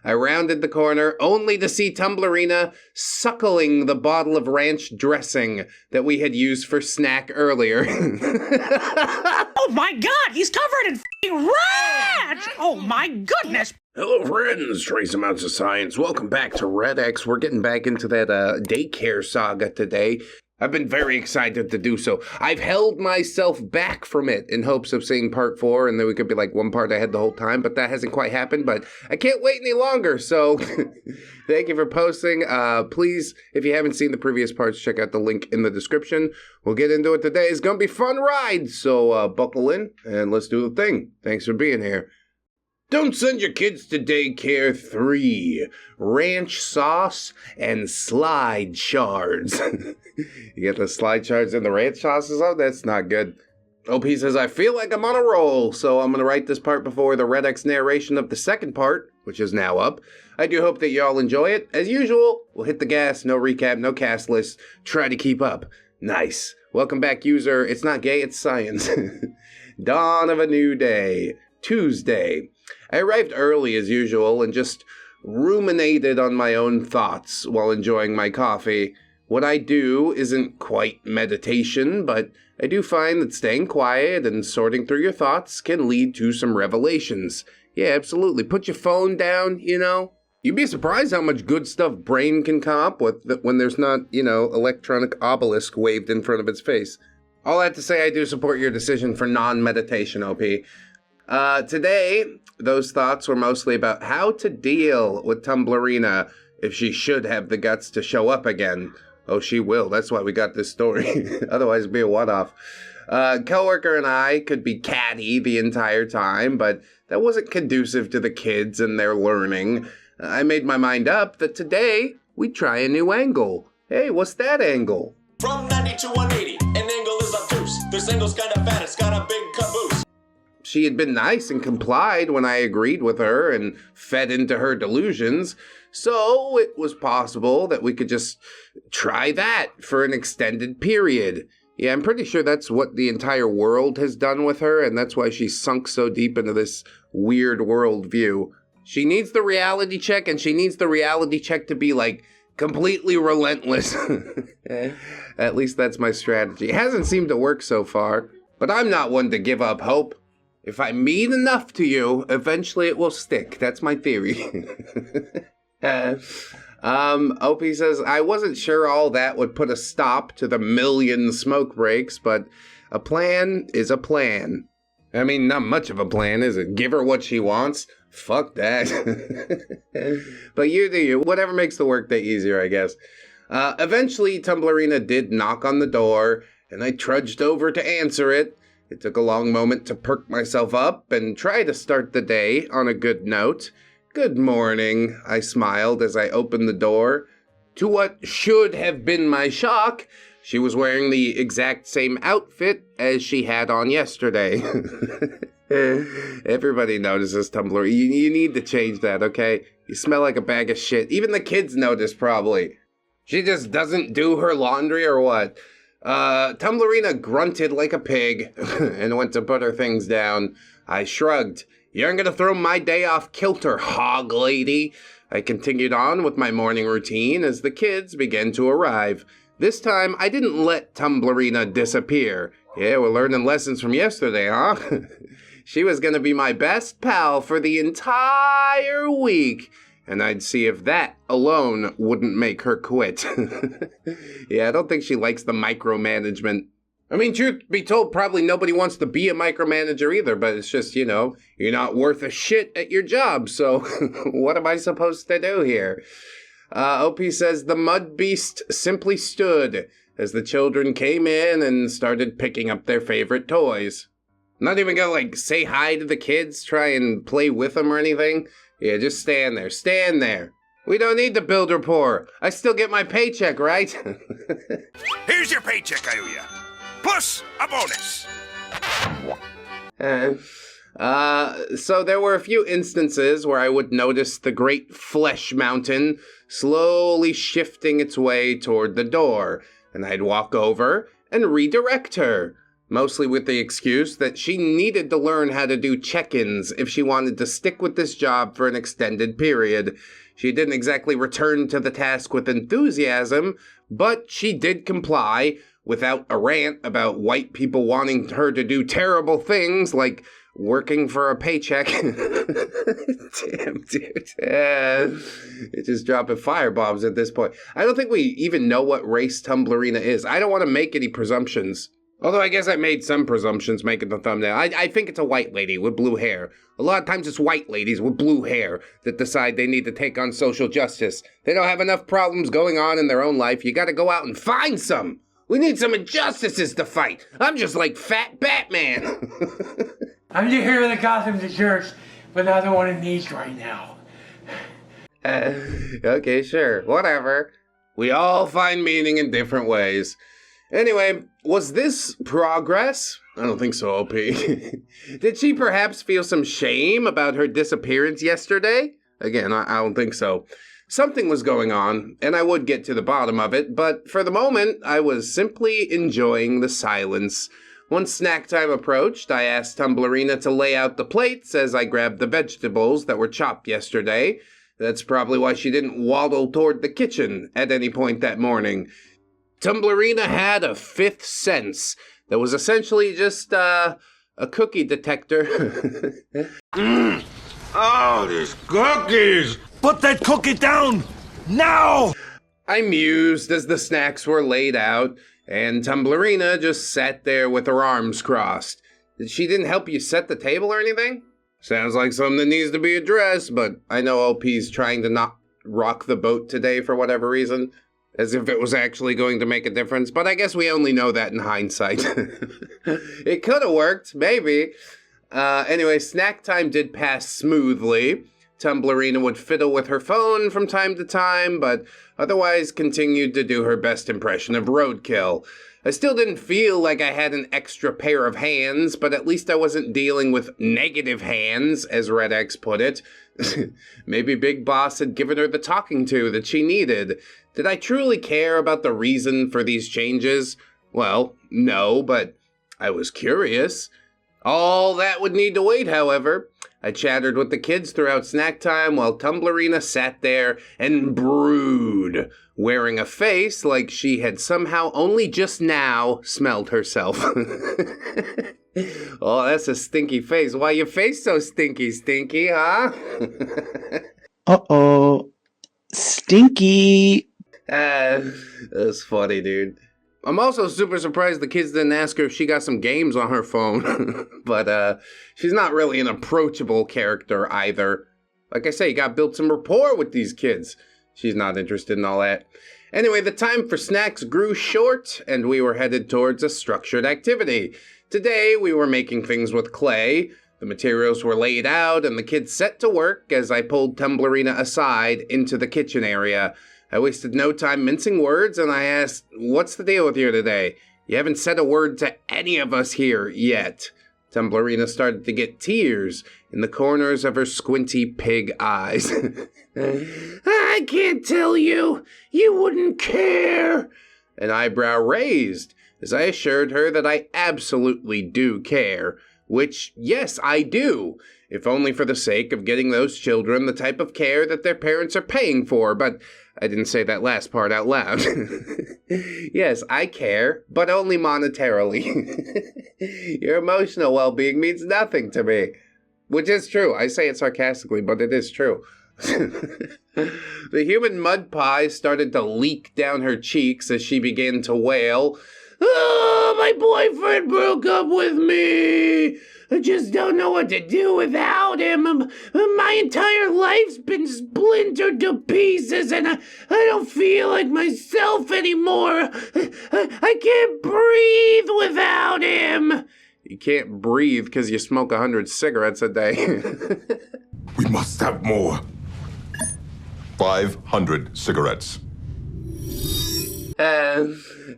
I rounded the corner only to see Tumblrina suckling the bottle of ranch dressing that we had used for snack earlier. Oh my god, he's covered in f***ing ranch! Oh my goodness! Hello friends, trace amounts of science. Welcome back to ReddX. We're getting back into that daycare saga today. I've been very excited to do so. I've held myself back from it in hopes of seeing part 4, and then we could be like one part ahead the whole time, but that hasn't quite happened, but I can't wait any longer, so thank you for posting. Please, if you haven't seen the previous parts, check out the link in the description. We'll get into it today. It's gonna be a fun ride, so buckle in, and let's do the thing. Thanks for being here. Don't send your kids to daycare 3. Ranch sauce and slide shards. You get the slide shards and the ranch sauces? Oh, that's not good. OP says, I feel like I'm on a roll, so I'm going to write this part before the ReddX narration of the second part, which is now up. I do hope that you all enjoy it. As usual, we'll hit the gas, no recap, no cast list. Try to keep up. Nice. Welcome back, user. It's not gay, it's science. Dawn of a new day. Tuesday. I arrived early as usual and just ruminated on my own thoughts while enjoying my coffee. What I do isn't quite meditation, but I do find that staying quiet and sorting through your thoughts can lead to some revelations. Yeah, absolutely. Put your phone down, you know. You'd be surprised how much good stuff brain can come up with when there's not, electronic obelisk waved in front of its face. All that to say, I do support your decision for non-meditation, OP. Today, those thoughts were mostly about how to deal with Tumblrina if she should have the guts to show up again. Oh, she will. That's why we got this story. Otherwise, it'd be a one-off. Coworker and I could be catty the entire time, but that wasn't conducive to the kids and their learning. I made my mind up that today we'd try a new angle. Hey, what's that angle? From 90 to 180, an angle is obtuse. This angle's kind of fat, it's got a big caboose. She had been nice and complied when I agreed with her and fed into her delusions, so it was possible that we could just try that for an extended period. Yeah, I'm pretty sure that's what the entire world has done with her, and that's why she's sunk so deep into this weird worldview. She needs the reality check, and she needs the reality check to be, like, completely relentless. At least that's my strategy. It hasn't seemed to work so far, but I'm not one to give up hope. If I mean enough to you, eventually it will stick. That's my theory. OP says, I wasn't sure all that would put a stop to the million smoke breaks, but a plan is a plan. I mean, not much of a plan, is it? Give her what she wants? Fuck that. But you do you. Whatever makes the workday easier, I guess. Eventually, Tumblrina did knock on the door, and I trudged over to answer it. It took a long moment to perk myself up and try to start the day on a good note. Good morning, I smiled as I opened the door. To what should have been my shock, she was wearing the exact same outfit as she had on yesterday. Everybody notices, Tumblr. You need to change that, okay? You smell like a bag of shit. Even the kids notice, probably. She just doesn't do her laundry or what? Tumblrina grunted like a pig and went to put her things down. I shrugged. You aren't gonna throw my day off kilter, hog lady. I continued on with my morning routine as the kids began to arrive. This time, I didn't let Tumblrina disappear. Yeah, we're learning lessons from yesterday, huh? She was gonna be my best pal for the entire week. And I'd see if that alone wouldn't make her quit. Yeah, I don't think she likes the micromanagement. I mean, truth be told, probably nobody wants to be a micromanager either, but it's just, you're not worth a shit at your job, so what am I supposed to do here? OP says, the mud beast simply stood as the children came in and started picking up their favorite toys. Not even gonna, say hi to the kids, try and play with them or anything. Yeah, just stand there. Stand there. We don't need to build rapport. I still get my paycheck, right? Here's your paycheck, I owe ya. Plus a bonus. So there were a few instances where I would notice the great flesh mountain slowly shifting its way toward the door, and I'd walk over and redirect her. mostly with the excuse that she needed to learn how to do check-ins if she wanted to stick with this job for an extended period. She didn't exactly return to the task with enthusiasm, but she did comply without a rant about white people wanting her to do terrible things like working for a paycheck. Damn, dude. It's just dropping firebombs at this point. I don't think we even know what race Tumblrina is. I don't want to make any presumptions. Although I guess I made some presumptions making the thumbnail. I think it's a white lady with blue hair. A lot of times it's white ladies with blue hair that decide they need to take on social justice. They don't have enough problems going on in their own life. You gotta go out and find some. We need some injustices to fight. I'm just like Fat Batman. I'm the hero that got him to church, but not the one in need right now. Okay, sure. Whatever. We all find meaning in different ways. Anyway, was this progress? I don't think so, OP. Did she perhaps feel some shame about her disappearance yesterday? Again, I don't think so. Something was going on, and I would get to the bottom of it, but for the moment, I was simply enjoying the silence. Once snack time approached, I asked Tumblrina to lay out the plates as I grabbed the vegetables that were chopped yesterday. That's probably why she didn't waddle toward the kitchen at any point that morning. Tumblrina had a fifth sense that was essentially just a cookie detector. Oh, these cookies! Put that cookie down! Now! I mused as the snacks were laid out, and Tumblrina just sat there with her arms crossed. She didn't help you set the table or anything? Sounds like something that needs to be addressed, but I know OP's trying to not rock the boat today for whatever reason. As if it was actually going to make a difference, but I guess we only know that in hindsight. It could have worked, maybe. Anyway, snack time did pass smoothly. Tumblrina would fiddle with her phone from time to time, but otherwise continued to do her best impression of roadkill. I still didn't feel like I had an extra pair of hands, but at least I wasn't dealing with negative hands, as ReddX put it. Maybe Big Boss had given her the talking to that she needed. Did I truly care about the reason for these changes? Well, no, but I was curious. All that would need to wait, however. I chattered with the kids throughout snack time while Tumblrina sat there and brooded, wearing a face like she had somehow only just now smelled herself. Oh, that's a stinky face. Why your face so stinky, huh? Uh-oh. Stinky. That's funny, dude. I'm also super surprised the kids didn't ask her if she got some games on her phone. But, she's not really an approachable character either. Like I say, you gotta build some rapport with these kids. She's not interested in all that. Anyway, the time for snacks grew short, and we were headed towards a structured activity. Today, we were making things with clay. The materials were laid out, and the kids set to work as I pulled Tumblrina aside into the kitchen area. I wasted no time mincing words, and I asked, "What's the deal with you today? You haven't said a word to any of us here yet." Tumblrina started to get tears in the corners of her squinty pig eyes. "I can't tell you. You wouldn't care." An eyebrow raised as I assured her that I absolutely do care. Which, yes, I do. If only for the sake of getting those children the type of care that their parents are paying for, but I didn't say that last part out loud. Yes, I care, but only monetarily. Your emotional well-being means nothing to me. Which is true. I say it sarcastically, but it is true. The human mud pie started to leak down her cheeks as she began to wail. "Oh, my boyfriend broke up with me. I just don't know what to do without him. My entire life's been splintered to pieces, and I don't feel like myself anymore. I can't breathe without him." You can't breathe because you smoke 100 cigarettes a day. We must have more. 500 cigarettes.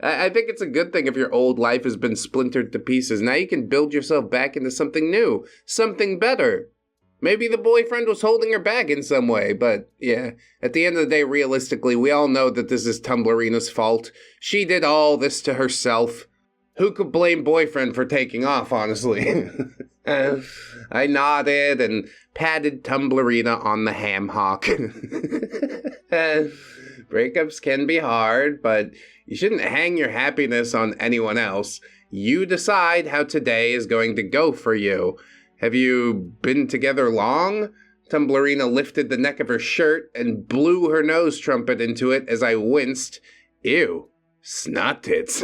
I think it's a good thing if your old life has been splintered to pieces. Now you can build yourself back into something new, something better. Maybe the boyfriend was holding her back in some way, but yeah, at the end of the day, realistically, we all know that this is Tumblrina's fault. She did all this to herself. Who could blame boyfriend for taking off, honestly? I nodded and patted Tumblrina on the ham hock. Breakups can be hard, but you shouldn't hang your happiness on anyone else. You decide how today is going to go for you. Have you been together long? Tumblrina lifted the neck of her shirt and blew her nose trumpet into it as I winced. Ew. Snot tits.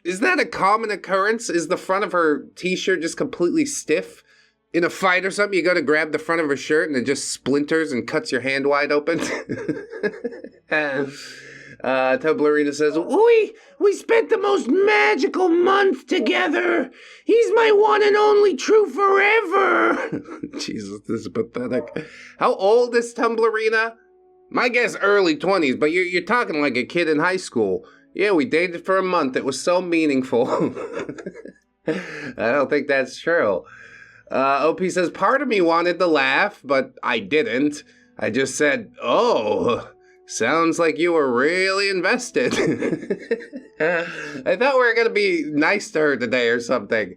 Is that a common occurrence? Is the front of her t-shirt just completely stiff? In a fight or something, you go to grab the front of her shirt and it just splinters and cuts your hand wide open? Tumblrina says, We spent the most magical month together. He's my one and only true forever. Jesus, this is pathetic. How old is Tumblrina? My guess early 20s, but you're talking like a kid in high school. Yeah, we dated for a month. It was so meaningful. I don't think that's true. OP says, part of me wanted to laugh, but I didn't. I just said, oh, sounds like you were really invested. I thought we were going to be nice to her today or something.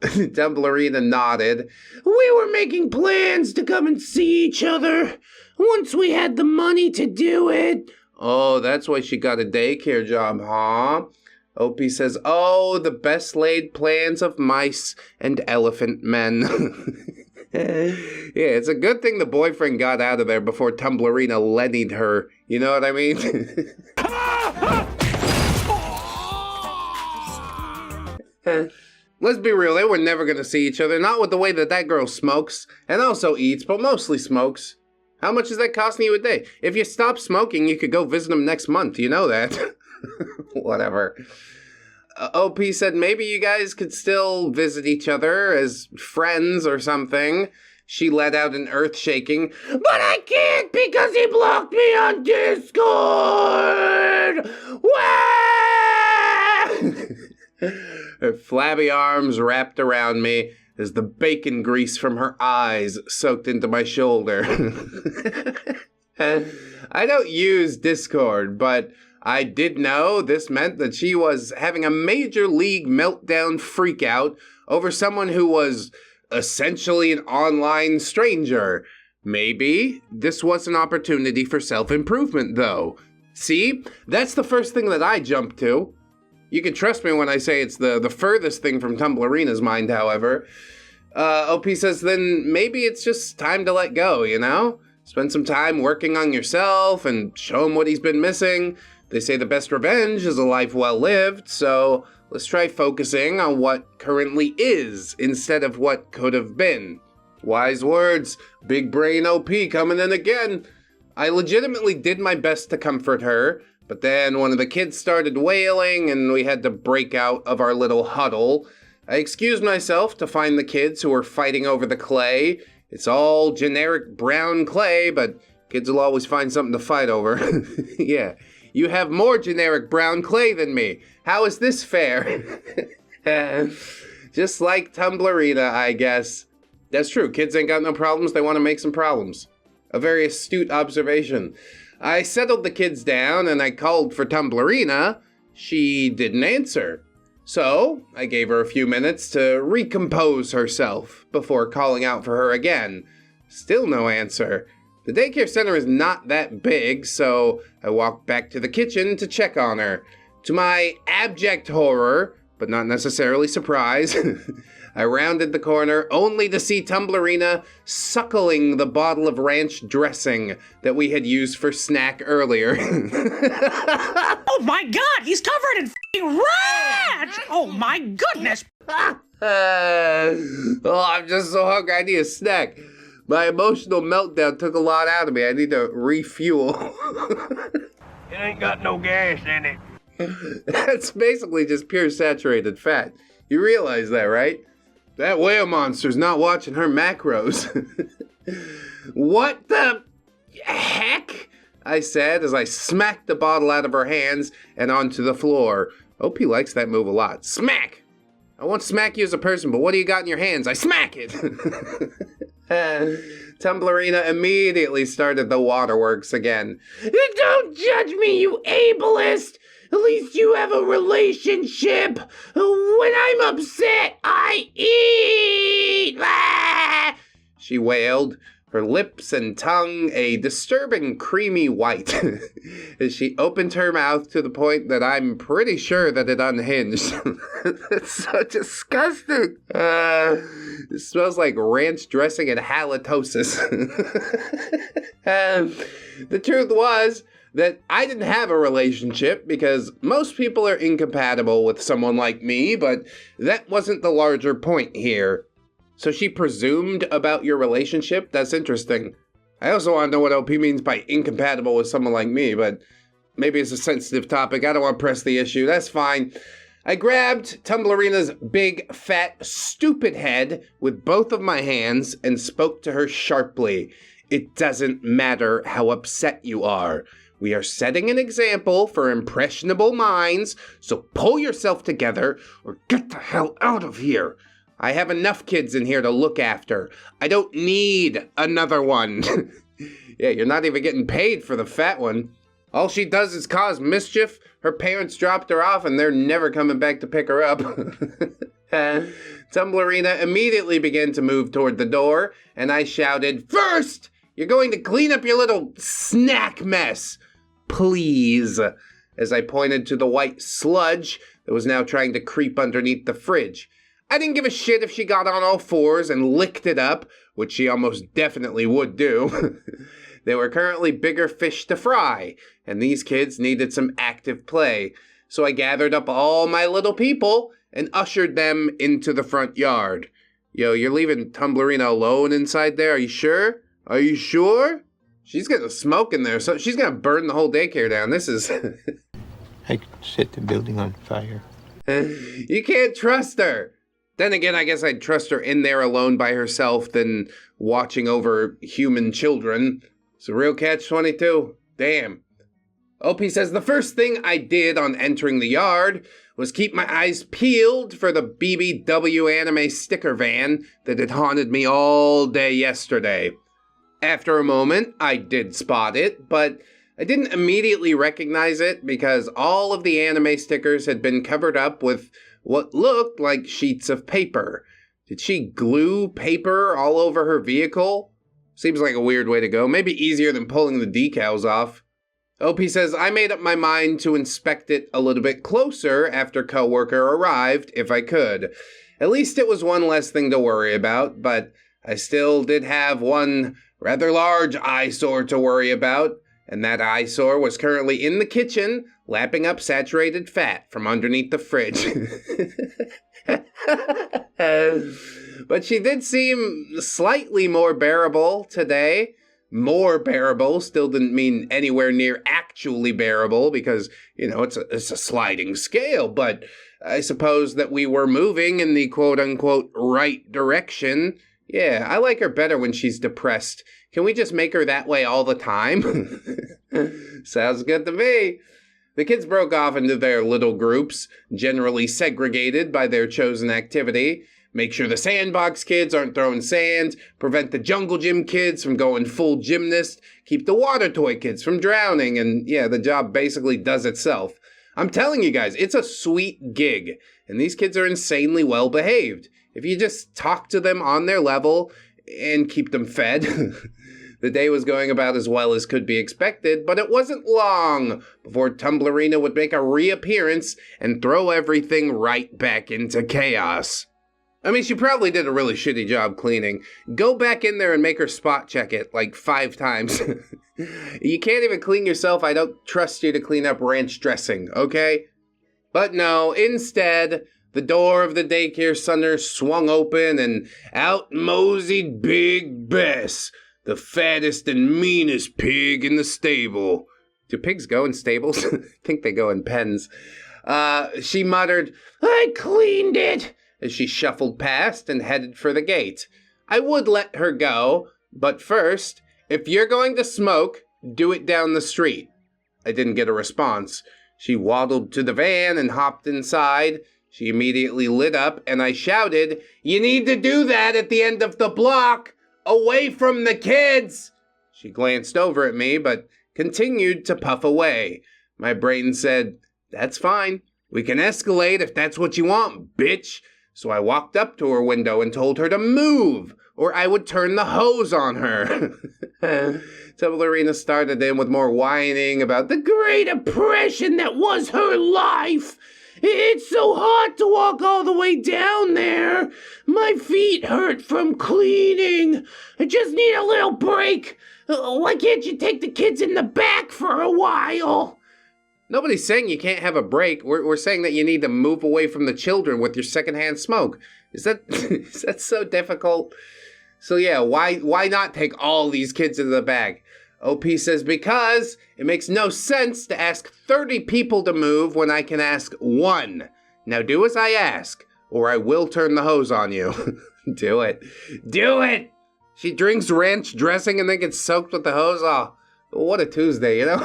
Tumblrina nodded. We were making plans to come and see each other once we had the money to do it. Oh, that's why she got a daycare job, huh? OP says, oh, the best laid plans of mice and elephant men. Yeah, it's a good thing the boyfriend got out of there before Tumblrina lennied her. You know what I mean? Let's be real, they were never going to see each other. Not with the way that girl smokes and also eats, but mostly smokes. How much is that costing you a day? If you stop smoking, you could go visit him next month. You know that. Whatever. OP said maybe you guys could still visit each other as friends or something. She let out an earth-shaking, but I can't because he blocked me on Discord! Her flabby arms wrapped around me as the bacon grease from her eyes soaked into my shoulder. I don't use Discord, but I did know this meant that she was having a major league meltdown freakout over someone who was essentially an online stranger. Maybe this was an opportunity for self-improvement, though. See, that's the first thing that I jumped to. You can trust me when I say it's the furthest thing from Tumblrina's mind, however. OP says, then maybe it's just time to let go, you know? Spend some time working on yourself and show him what he's been missing. They say the best revenge is a life well lived, so let's try focusing on what currently is instead of what could have been. Wise words, big brain OP coming in again. I legitimately did my best to comfort her, but then one of the kids started wailing and we had to break out of our little huddle. I excused myself to find the kids who were fighting over the clay. It's all generic brown clay, but kids will always find something to fight over. Yeah, you have more generic brown clay than me. How is this fair? Just like Tumblrina, I guess. That's true, kids ain't got no problems, they want to make some problems. A very astute observation. I settled the kids down and I called for Tumblrina. She didn't answer. So, I gave her a few minutes to recompose herself before calling out for her again. Still no answer. The daycare center is not that big, so I walked back to the kitchen to check on her. To my abject horror, but not necessarily surprise, I rounded the corner only to see Tumblrina suckling the bottle of ranch dressing that we had used for snack earlier. Oh my god, he's covered in f***ing ranch! Oh my goodness! I'm just so hungry, I need a snack. My emotional meltdown took a lot out of me. I need to refuel. It ain't got no gas in it. That's basically just pure saturated fat. You realize that, right? That whale monster's not watching her macros. What the heck? I said as I smacked the bottle out of her hands and onto the floor. OP likes that move a lot. Smack! I won't smack you as a person, but what do you got in your hands? I smack it! Tumblrina immediately started the waterworks again. Don't judge me, you ableist! At least you have a relationship. When I'm upset, I eat. Ah! She wailed, her lips and tongue a disturbing creamy white, as she opened her mouth to the point that I'm pretty sure that it unhinged. It's so disgusting. It smells like ranch dressing and halitosis. The truth was that I didn't have a relationship because most people are incompatible with someone like me, but that wasn't the larger point here. So she presumed about your relationship? That's interesting. I also want to know what OP means by incompatible with someone like me, but maybe it's a sensitive topic. I don't want to press the issue. That's fine. I grabbed Tumblrina's big, fat, stupid head with both of my hands and spoke to her sharply. It doesn't matter how upset you are. We are setting an example for impressionable minds, so pull yourself together or get the hell out of here. I have enough kids in here to look after. I don't need another one. Yeah, you're not even getting paid for the fat one. All she does is cause mischief. Her parents dropped her off and they're never coming back to pick her up. Tumblrina immediately began to move toward the door, and I shouted, "First, you're going to clean up your little snack mess. Please," as I pointed to the white sludge that was now trying to creep underneath the fridge. I didn't give a shit if she got on all fours and licked it up, which she almost definitely would do. There were currently bigger fish to fry, and these kids needed some active play. So I gathered up all my little people and ushered them into the front yard. Yo, you're leaving Tumblrina alone inside there? Are you sure? Are you sure? She's gonna smoke in there, so she's gonna burn the whole daycare down. This is... I set the building on fire. You can't trust her. Then again, I guess I'd trust her in there alone by herself than watching over human children. It's a real catch-22. Damn. OP says, the first thing I did on entering the yard was keep my eyes peeled for the BBW anime sticker van that had haunted me all day yesterday. After a moment, I did spot it, but I didn't immediately recognize it because all of the anime stickers had been covered up with what looked like sheets of paper. Did she glue paper all over her vehicle? Seems like a weird way to go. Maybe easier than pulling the decals off. OP says, I made up my mind to inspect it a little bit closer after coworker arrived, if I could. At least it was one less thing to worry about, but I still did have one rather large eyesore to worry about, and that eyesore was currently in the kitchen, lapping up saturated fat from underneath the fridge. But she did seem slightly more bearable today. More bearable still didn't mean anywhere near actually bearable because, you know, it's a sliding scale, but I suppose that we were moving in the quote-unquote right direction. Yeah, I like her better when she's depressed. Can we just make her that way all the time? Sounds good to me. The kids broke off into their little groups, generally segregated by their chosen activity. Make sure the sandbox kids aren't throwing sand, prevent the jungle gym kids from going full gymnast, keep the water toy kids from drowning, and yeah, the job basically does itself. I'm telling you guys, it's a sweet gig, and these kids are insanely well behaved. If you just talk to them on their level and keep them fed. The day was going about as well as could be expected, but it wasn't long before Tumblrina would make a reappearance and throw everything right back into chaos. I mean, she probably did a really shitty job cleaning. Go back in there and make her spot check it like 5 times. You can't even clean yourself. I don't trust you to clean up ranch dressing, okay? But no, instead, the door of the daycare center swung open and out moseyed Big Bess, the fattest and meanest pig in the stable. Do pigs go in stables? I think they go in pens. She muttered, "I cleaned it," as she shuffled past and headed for the gate. I would let her go, but first, if you're going to smoke, do it down the street. I didn't get a response. She waddled to the van and hopped inside. She immediately lit up, and I shouted, "You need to do that at the end of the block! Away from the kids!" She glanced over at me, but continued to puff away. My brain said, That's fine. We can escalate if that's what you want, bitch. So I walked up to her window and told her to move, or I would turn the hose on her. Tumblrina started in with more whining about the great oppression that was her life. It's so hot to walk all the way down there. My feet hurt from cleaning. I just need a little break. Why can't you take the kids in the back for a while? Nobody's saying you can't have a break. We're saying that you need to move away from the children with your secondhand smoke. Is that so difficult? So yeah, why not take all these kids into the back? OP says because it makes no sense to ask 30 people to move when I can ask one. Now do as I ask, or I will turn the hose on you. Do it. Do it! She drinks ranch dressing and then gets soaked with the hose. Oh, what a Tuesday, you know?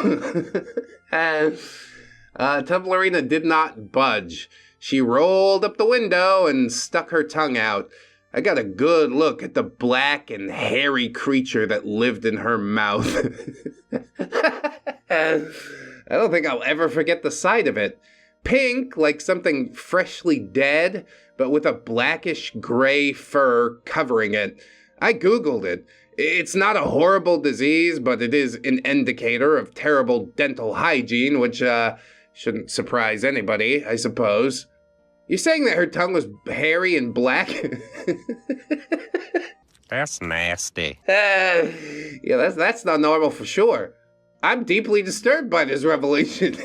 Tumblrina did not budge. She rolled up the window and stuck her tongue out. I got a good look at the black and hairy creature that lived in her mouth. I don't think I'll ever forget the sight of it. Pink, like something freshly dead, but with a blackish gray fur covering it. I Googled it. It's not a horrible disease, but it is an indicator of terrible dental hygiene, which shouldn't surprise anybody, I suppose. You're saying that her tongue was hairy and black? That's nasty. Yeah, that's not normal for sure. I'm deeply disturbed by this revelation.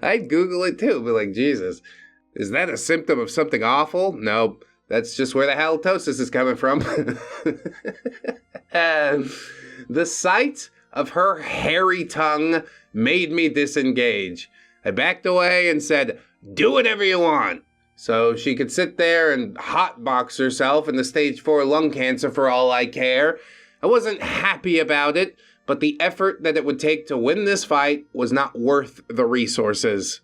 I'd Google it too, be like, Jesus, is that a symptom of something awful? Nope, that's just where the halitosis is coming from. The sight of her hairy tongue made me disengage. I backed away and said, do whatever you want. So she could sit there and hotbox herself in the stage 4 lung cancer for all I care. I wasn't happy about it, but the effort that it would take to win this fight was not worth the resources.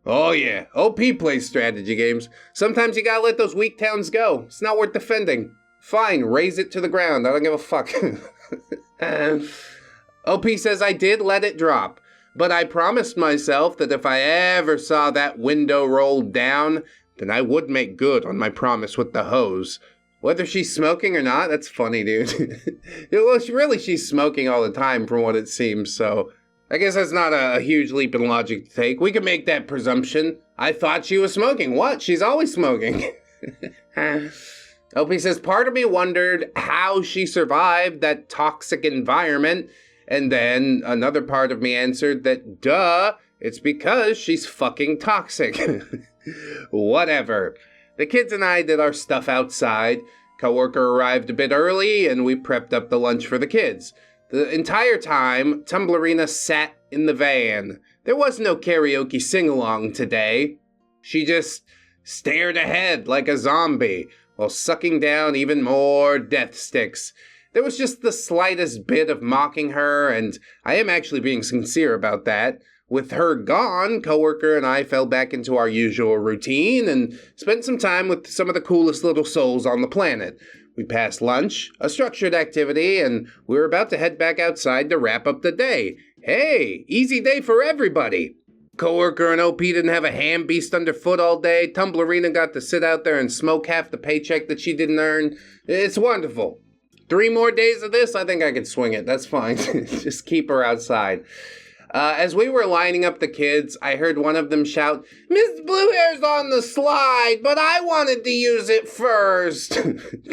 Oh yeah, OP plays strategy games. Sometimes you gotta let those weak towns go. It's not worth defending. Fine, raise it to the ground. I don't give a fuck. OP says I did let it drop. But I promised myself that if I ever saw that window rolled down, then I would make good on my promise with the hose. Whether she's smoking or not, that's funny, dude. Well, she's smoking all the time from what it seems, so I guess that's not a huge leap in logic to take. We can make that presumption. I thought she was smoking. What? She's always smoking. OP says, part of me wondered how she survived that toxic environment. And then another part of me answered that, duh, it's because she's fucking toxic. Whatever. The kids and I did our stuff outside. Coworker arrived a bit early, and we prepped up the lunch for the kids. The entire time, Tumblrina sat in the van. There was no karaoke sing-along today. She just stared ahead like a zombie, while sucking down even more death sticks. There was just the slightest bit of mocking her, and I am actually being sincere about that. With her gone, Coworker and I fell back into our usual routine and spent some time with some of the coolest little souls on the planet. We passed lunch, a structured activity, and we were about to head back outside to wrap up the day. Hey, easy day for everybody. Coworker and OP didn't have a ham beast underfoot all day. Tumblrina got to sit out there and smoke half the paycheck that she didn't earn. It's wonderful. 3 more days of this, I think I could swing it. That's fine. Just keep her outside. As we were lining up the kids, I heard one of them shout, Miss Bluehair's on the slide, but I wanted to use it first.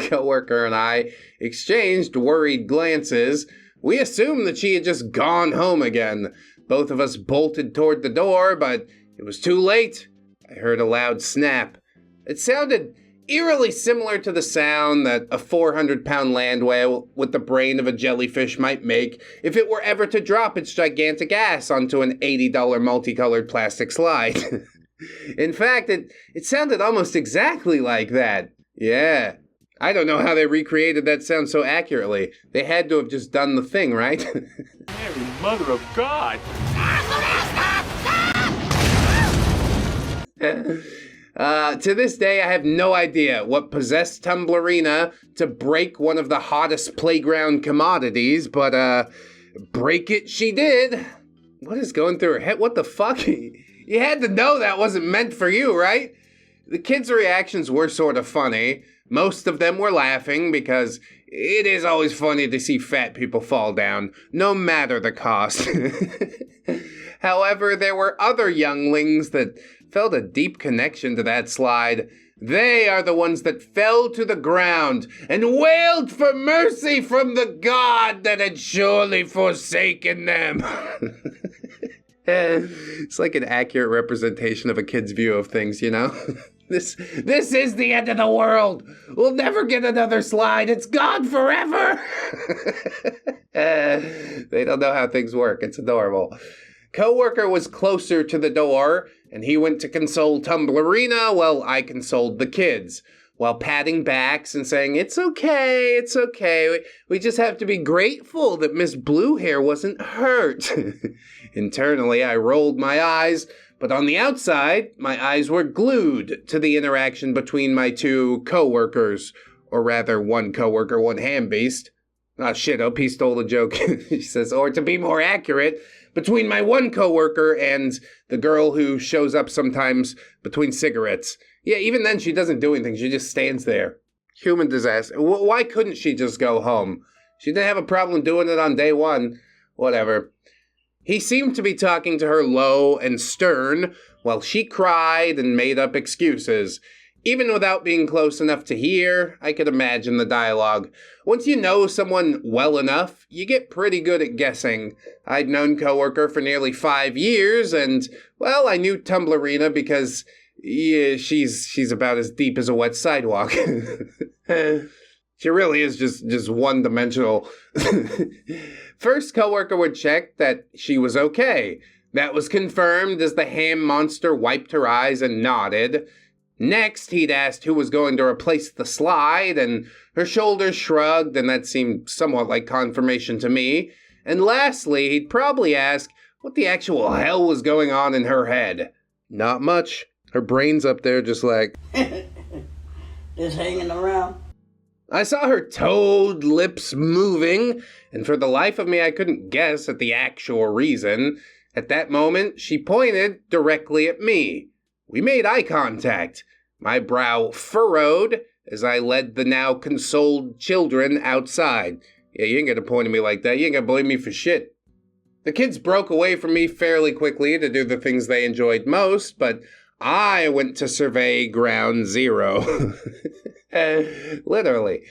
Coworker and I exchanged worried glances. We assumed that she had just gone home again. Both of us bolted toward the door, but it was too late. I heard a loud snap. It sounded eerily similar to the sound that a 400-pound land whale with the brain of a jellyfish might make if it were ever to drop its gigantic ass onto an $80 multicolored plastic slide. In fact, it sounded almost exactly like that. Yeah. I don't know how they recreated that sound so accurately. They had to have just done the thing, right? Mary, Mother of God! To this day, I have no idea what possessed Tumblrina to break one of the hottest playground commodities, but break it she did. What is going through her head? What the fuck? You had to know that wasn't meant for you, right? The kids' reactions were sort of funny. Most of them were laughing because it is always funny to see fat people fall down, no matter the cost. However, there were other younglings that felt a deep connection to that slide. They are the ones that fell to the ground and wailed for mercy from the God that had surely forsaken them. It's like an accurate representation of a kid's view of things, you know? This is the end of the world. We'll never get another slide. It's gone forever. They don't know how things work. It's adorable. Coworker was closer to the door, and he went to console Tumblrina while I consoled the kids, while patting backs and saying, it's okay. We just have to be grateful that Miss Bluehair wasn't hurt. Internally, I rolled my eyes, but on the outside, my eyes were glued to the interaction between my two coworkers, or rather, one coworker, one ham beast. Ah, shit, OP stole the joke. She says, or to be more accurate, between my one coworker and the girl who shows up sometimes between cigarettes. Yeah, even then she doesn't do anything. She just stands there. Human disaster. Why couldn't she just go home? She didn't have a problem doing it on day one. Whatever. He seemed to be talking to her low and stern, while she cried and made up excuses. Even without being close enough to hear, I could imagine the dialogue. Once you know someone well enough, you get pretty good at guessing. I'd known Coworker for nearly 5 years, and, well, I knew Tumblrina because, yeah, she's about as deep as a wet sidewalk. She really is just one-dimensional. First, Coworker would check that she was okay. That was confirmed as the ham monster wiped her eyes and nodded. Next, he'd asked who was going to replace the slide, and her shoulders shrugged, and that seemed somewhat like confirmation to me. And lastly, he'd probably ask what the actual hell was going on in her head. Not much. Her brain's up there just like... Just hanging around. I saw her toad lips moving, and for the life of me, I couldn't guess at the actual reason. At that moment, she pointed directly at me. We made eye contact. My brow furrowed as I led the now consoled children outside. Yeah, you ain't gonna point at me like that. You ain't gonna blame me for shit. The kids broke away from me fairly quickly to do the things they enjoyed most, but I went to survey ground zero. Literally.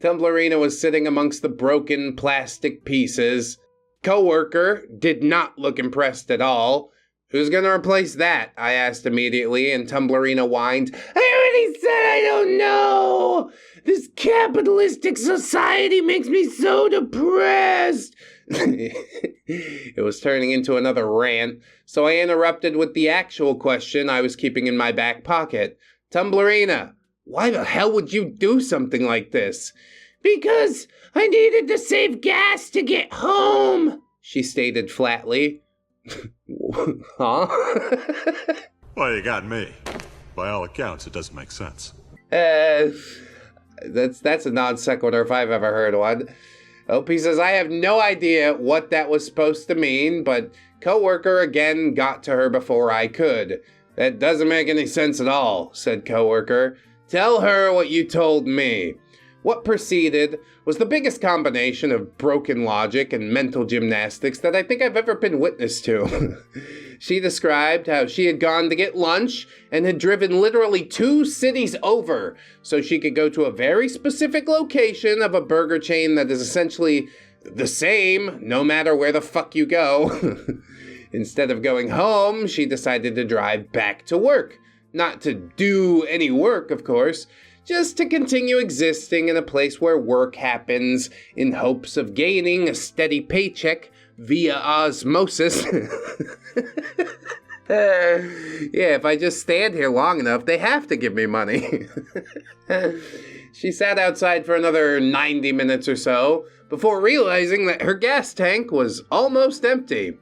Tumblrina was sitting amongst the broken plastic pieces. Coworker did not look impressed at all. Who's gonna replace that? I asked immediately, and Tumblrina whined, I already said I don't know! This capitalistic society makes me so depressed! It was turning into another rant, so I interrupted with the actual question I was keeping in my back pocket. Tumblrina, why the hell would you do something like this? Because I needed to save gas to get home, she stated flatly. Huh? Well, you got me. By all accounts, it doesn't make sense. That's a non sequitur if I've ever heard one. OP says, I have no idea what that was supposed to mean, but Coworker again got to her before I could. That doesn't make any sense at all, said Coworker. Tell her what you told me. What proceeded was the biggest combination of broken logic and mental gymnastics that I think I've ever been witness to. She described how she had gone to get lunch and had driven literally 2 cities over so she could go to a very specific location of a burger chain that is essentially the same no matter where the fuck you go. Instead of going home, she decided to drive back to work. Not to do any work, of course, just to continue existing in a place where work happens in hopes of gaining a steady paycheck via osmosis. Yeah, if I just stand here long enough, they have to give me money. She sat outside for another 90 minutes or so before realizing that her gas tank was almost empty.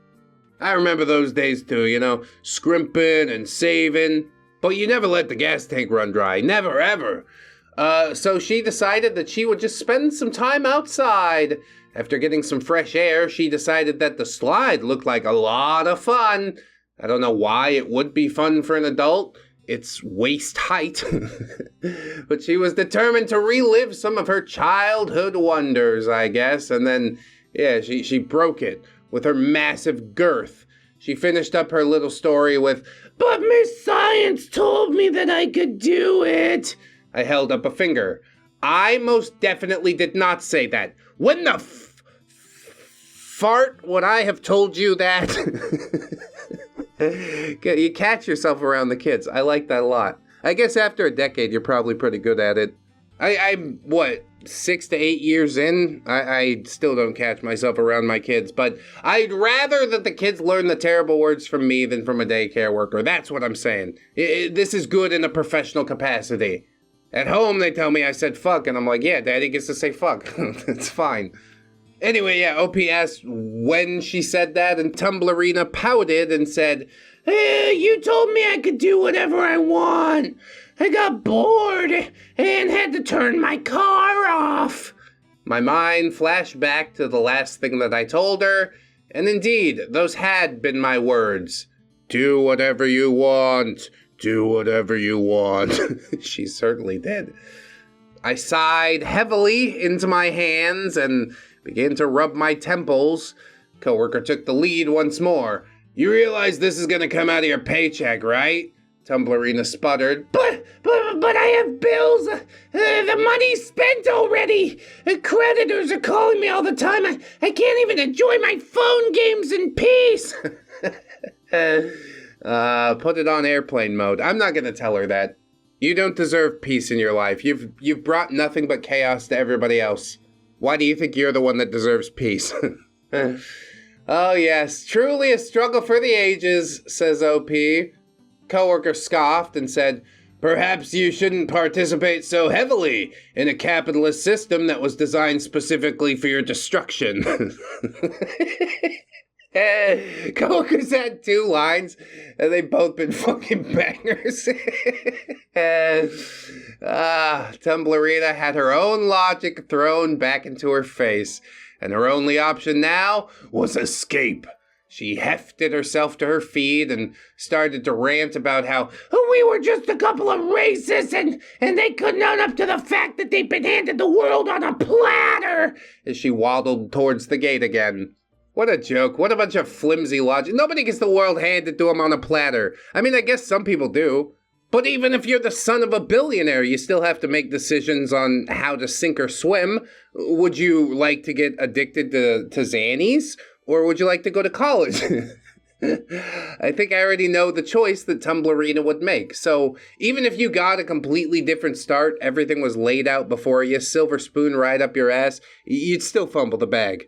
I remember those days too, you know, scrimping and saving. But you never let the gas tank run dry. Never, ever. So she decided that she would just spend some time outside. After getting some fresh air, she decided that the slide looked like a lot of fun. I don't know why it would be fun for an adult. It's waist height. But she was determined to relive some of her childhood wonders, I guess. And then, yeah, she broke it with her massive girth. She finished up her little story with, "But Miss Science told me that I could do it." I held up a finger. I most definitely did not say that. When the fart would I have told you that? You catch yourself around the kids. I like that a lot. I guess after a decade, you're probably pretty good at it. I'm, 6 to 8 years in? I still don't catch myself around my kids, but I'd rather that the kids learn the terrible words from me than from a daycare worker. That's what I'm saying. This is good in a professional capacity. At home, they tell me I said fuck, and I'm like, yeah, Daddy gets to say fuck. It's fine. Anyway, yeah, OP asked when she said that, and Tumblrina pouted and said, you told me I could do whatever I want. I got bored and had to turn my car off. My mind flashed back to the last thing that I told her, and indeed, those had been my words. Do whatever you want. Do whatever you want. She certainly did. I sighed heavily into my hands and began to rub my temples. Coworker took the lead once more. You realize this is gonna come out of your paycheck, right? Tumblrina sputtered. But I have bills. The money's spent already. Creditors are calling me all the time. I can't even enjoy my phone games in peace. Put it on airplane mode. I'm not gonna tell her that. You don't deserve peace in your life. You've brought nothing but chaos to everybody else. Why do you think you're the one that deserves peace? Oh yes, truly a struggle for the ages, says OP. Coworker scoffed and said, perhaps you shouldn't participate so heavily in a capitalist system that was designed specifically for your destruction. Coworkers had 2 lines, and they've both been fucking bangers. Tumblrina had her own logic thrown back into her face, and her only option now was escape. She hefted herself to her feet and started to rant about how we were just a couple of racists and they couldn't own up to the fact that they'd been handed the world on a platter as she waddled towards the gate again. What a joke. What a bunch of flimsy logic. Nobody gets the world handed to them on a platter. I mean, I guess some people do. But even if you're the son of a billionaire, you still have to make decisions on how to sink or swim. Would you like to get addicted to Xannies? Or would you like to go to college? I think I already know the choice that Tumblrina would make. So even if you got a completely different start, everything was laid out before you, silver spoon right up your ass, you'd still fumble the bag.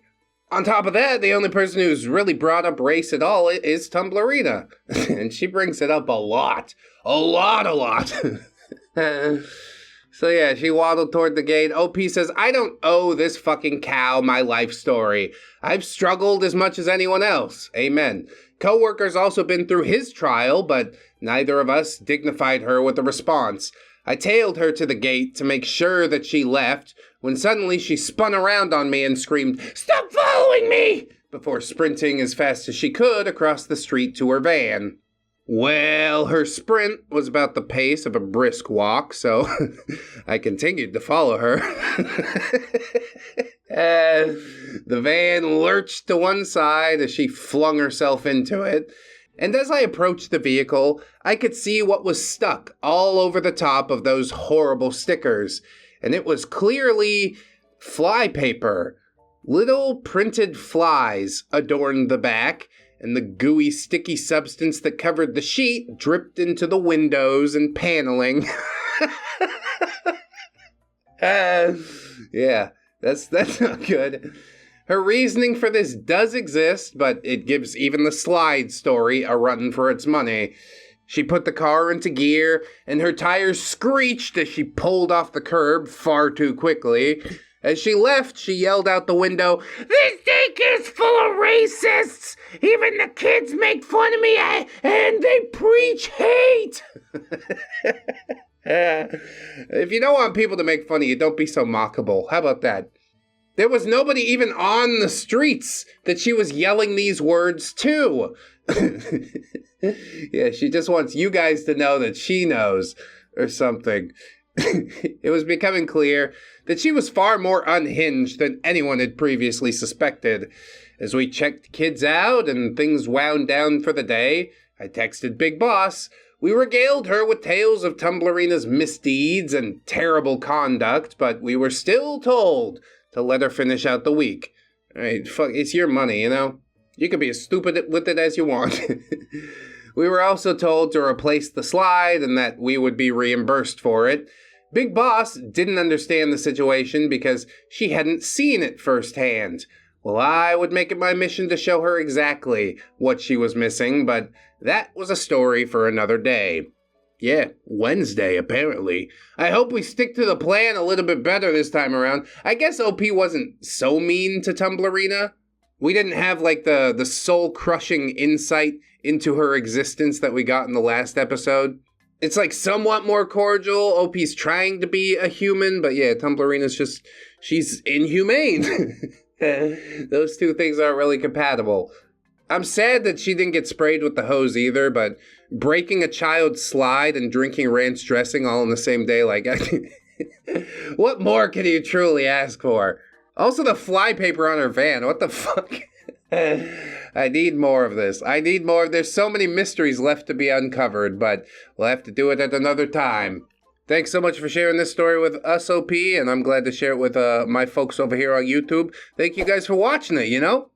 On top of that, the only person who's really brought up race at all is Tumblrina. And she brings it up a lot. A lot. So yeah, she waddled toward the gate. OP says, I don't owe this fucking cow my life story. I've struggled as much as anyone else. Amen. Coworker's also been through his trial, but neither of us dignified her with a response. I tailed her to the gate to make sure that she left, when suddenly she spun around on me and screamed, Stop following me! Before sprinting as fast as she could across the street to her van. Well, her sprint was about the pace of a brisk walk, so I continued to follow her. The van lurched to one side as she flung herself into it, and as I approached the vehicle, I could see what was stuck all over the top of those horrible stickers, and it was clearly fly paper. Little printed flies adorned the back, and the gooey, sticky substance that covered the sheet dripped into the windows and paneling. Yeah, that's not good. Her reasoning for this does exist, but it gives even the slide story a run for its money. She put the car into gear, and her tires screeched as she pulled off the curb far too quickly. As she left, she yelled out the window, This daycare's full of racists! Even the kids make fun of me, and they preach hate! If you don't want people to make fun of you, don't be so mockable. How about that? There was nobody even on the streets that she was yelling these words to. Yeah, she just wants you guys to know that she knows, or something. It was becoming clear that she was far more unhinged than anyone had previously suspected. As we checked kids out and things wound down for the day, I texted Big Boss. We regaled her with tales of Tumblrina's misdeeds and terrible conduct, but we were still told to let her finish out the week. Alright, fuck, it's your money, you know? You can be as stupid with it as you want. We were also told to replace the slide and that we would be reimbursed for it. Big Boss didn't understand the situation because she hadn't seen it firsthand. Well, I would make it my mission to show her exactly what she was missing, but that was a story for another day. Yeah, Wednesday, apparently. I hope we stick to the plan a little bit better this time around. I guess OP wasn't so mean to Tumblrina. We didn't have, like, the soul-crushing insight into her existence that we got in the last episode. It's, like, somewhat more cordial. OP's trying to be a human, but yeah, Tumblrina's just, she's inhumane. Those two things aren't really compatible. I'm sad that she didn't get sprayed with the hose either, but breaking a child's slide and drinking ranch dressing all in the same day, like, what more can you truly ask for? Also, the flypaper on her van, what the fuck? I need more of this. There's so many mysteries left to be uncovered, but we'll have to do it at another time. Thanks so much for sharing this story with us, OP, and I'm glad to share it with my folks over here on YouTube. Thank you guys for watching it, you know?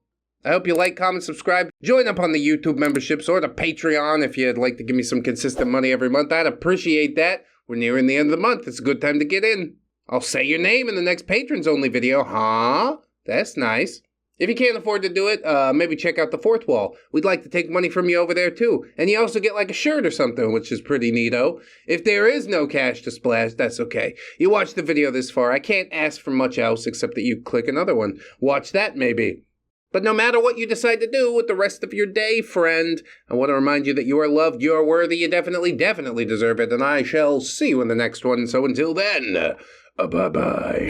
I hope you like, comment, subscribe. Join up on the YouTube memberships or the Patreon if you'd like to give me some consistent money every month. I'd appreciate that. We're nearing the end of the month. It's a good time to get in. I'll say your name in the next patrons-only video. Huh? That's nice. If you can't afford to do it, maybe check out the Fourth Wall. We'd like to take money from you over there, too. And you also get, like, a shirt or something, which is pretty neato. If there is no cash to splash, that's okay. You watched the video this far. I can't ask for much else except that you click another one. Watch that, maybe. But no matter what you decide to do with the rest of your day, friend, I want to remind you that you are loved, you are worthy, you definitely deserve it, and I shall see you in the next one. So until then, bye-bye.